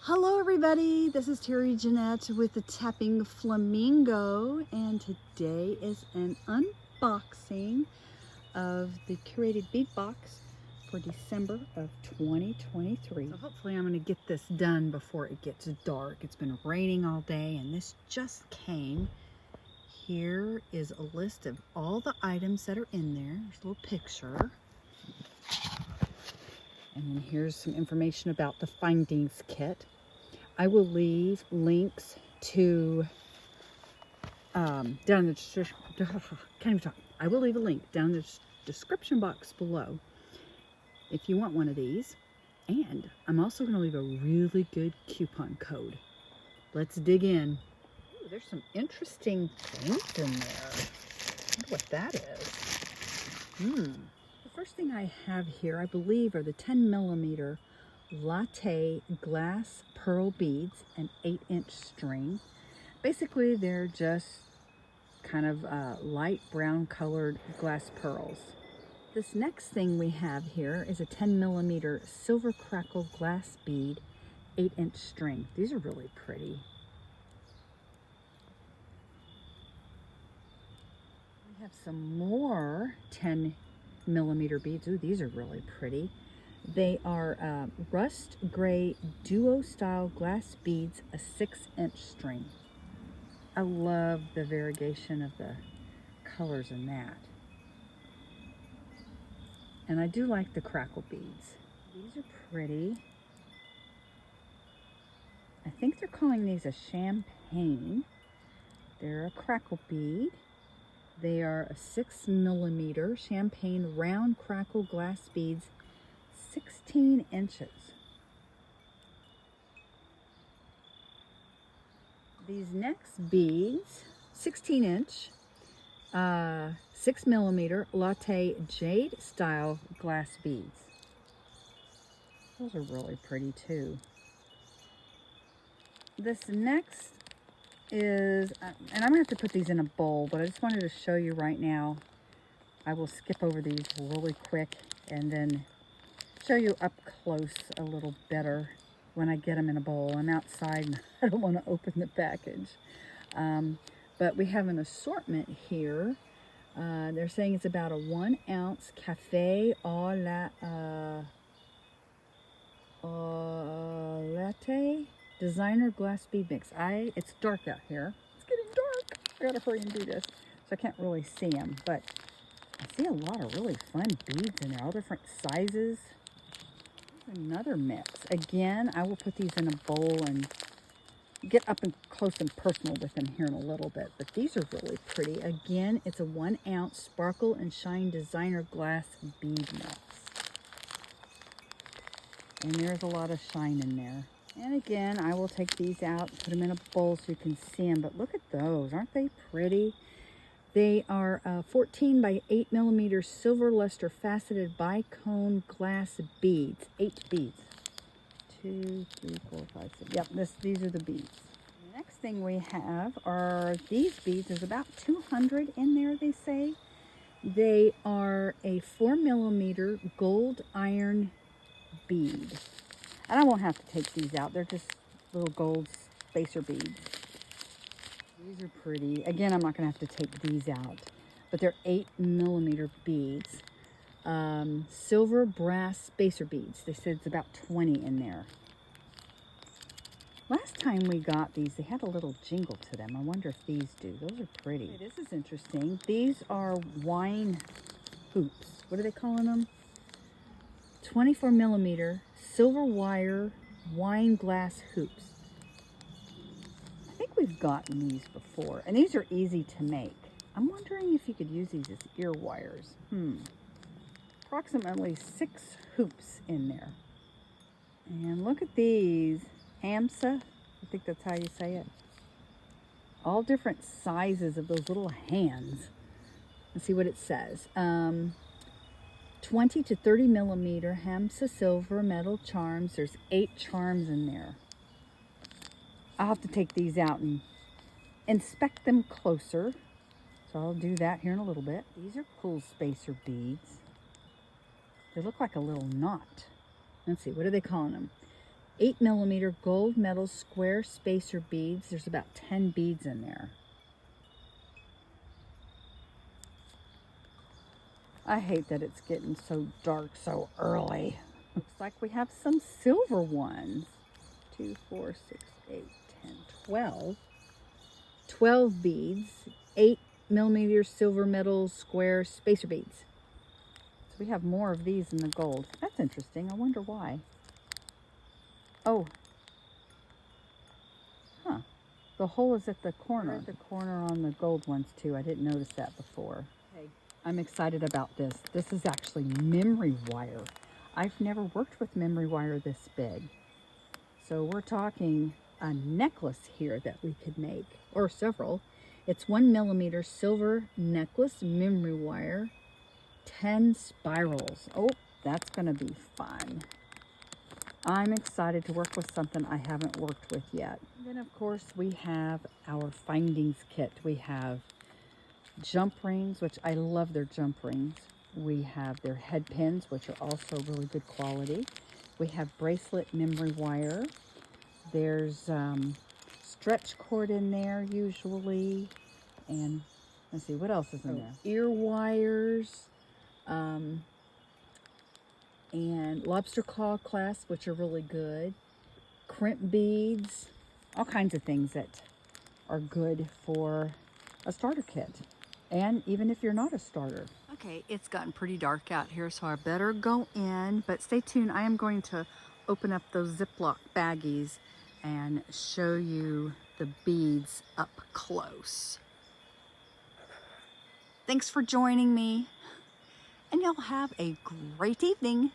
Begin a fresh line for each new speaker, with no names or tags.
Hello everybody, this is Terry Jeanette with the Tapping Flamingo, and today is an unboxing of the Curated Bead Box for December of 2023. So hopefully I'm going to get this done before it gets dark. It's been raining all day and this just came. Here is a list of all the items that are in there. There's a little picture. And then here's some information about the findings kit. I will leave links to down in the I will leave a link down in the description box below if you want one of these. And I'm also going to leave a really good coupon code. Let's dig in. Ooh, there's some interesting things in there. I wonder what that is. The first thing I have here, I believe, are the 10mm latte glass pearl beads and 8-inch string. Basically, they're just kind of light brown colored glass pearls. This next thing we have here is a 10mm silver crackle glass bead, 8-inch string. These are really pretty. We have some more 10mm beads. Ooh, these are really pretty. They are rust gray duo style glass beads, a 6-inch string. I love the variegation of the colors in that. And I do like the crackle beads. These are pretty. I think they're calling these a champagne. They're a crackle bead. They are a 6mm champagne round crackle glass beads, 16 inches. These next beads, 16-inch, 6mm latte jade style glass beads. Those are really pretty too. This next is, and I'm going to have to put these in a bowl, but I just wanted to show you right now. I will skip over these really quick and then show you up close a little better when I get them in a bowl. I'm outside and I don't want to open the package. But we have an assortment here. They're saying it's about a 1-ounce cafe au latte designer glass bead mix. It's dark out here. It's getting dark. I gotta hurry and do this. So I can't really see them, but I see a lot of really fun beads in there, all different sizes. Another mix. Again, I will put these in a bowl and get up and close and personal with them here in a little bit. But these are really pretty. Again, it's a 1-ounce sparkle and shine designer glass bead mix. And there's a lot of shine in there. And again, I will take these out, put them in a bowl so you can see them. But look at those. Aren't they pretty? They are 14 by 8mm silver luster faceted bicone glass beads. 8 beads. 2, 3, 4, 5, 6. Yep, these are the beads. The next thing we have are these beads. There's about 200 in there, they say. They are a 4mm gold iron bead. And I won't have to take these out. They're just little gold spacer beads. These are pretty. Again, I'm not going to have to take these out, but they're 8mm beads. Silver brass spacer beads. They said it's about 20 in there. Last time we got these, they had a little jingle to them. I wonder if these do. Those are pretty. Okay, this is interesting. These are wine hoops. What are they calling them? 24mm silver wire wine glass hoops. We've gotten these before, and these are easy to make. I'm wondering if you could use these as ear wires. Approximately 6 hoops in there. And look at these. Hamsa, I think that's how you say it. All different sizes of those little hands. Let's see what it says. 20 to 30mm Hamsa silver metal charms. There's 8 charms in there. I'll have to take these out and inspect them closer. So I'll do that here in a little bit. These are cool spacer beads. They look like a little knot. Let's see, what are they calling them? 8mm gold metal square spacer beads. There's about 10 beads in there. I hate that it's getting so dark so early. Looks like we have some silver ones. 2, 4, 6, 8, 10, 12. 12 beads. 8mm silver metal square spacer beads. So we have more of these in the gold. That's interesting. I wonder why. Oh. Huh. The hole is at the corner. At the corner on the gold ones too. I didn't notice that before. Okay. I'm excited about this. This is actually memory wire. I've never worked with memory wire this big. So we're talking a necklace here that we could make, or several. It's 1mm silver necklace memory wire, 10 spirals. Oh, that's gonna be fun. I'm excited to work with something I haven't worked with yet. And then of course we have our findings kit. We have jump rings, which I love their jump rings. We have their head pins, which are also really good quality. We have bracelet memory wire. There's stretch cord in there usually. And let's see, what else is in there? Ear wires. And lobster claw clasps, which are really good. Crimp beads. All kinds of things that are good for a starter kit. And even if you're not a starter. Okay, it's gotten pretty dark out here, so I better go in. But stay tuned. I am going to open up those Ziploc baggies and show you the beads up close. Thanks for joining me, and y'all have a great evening.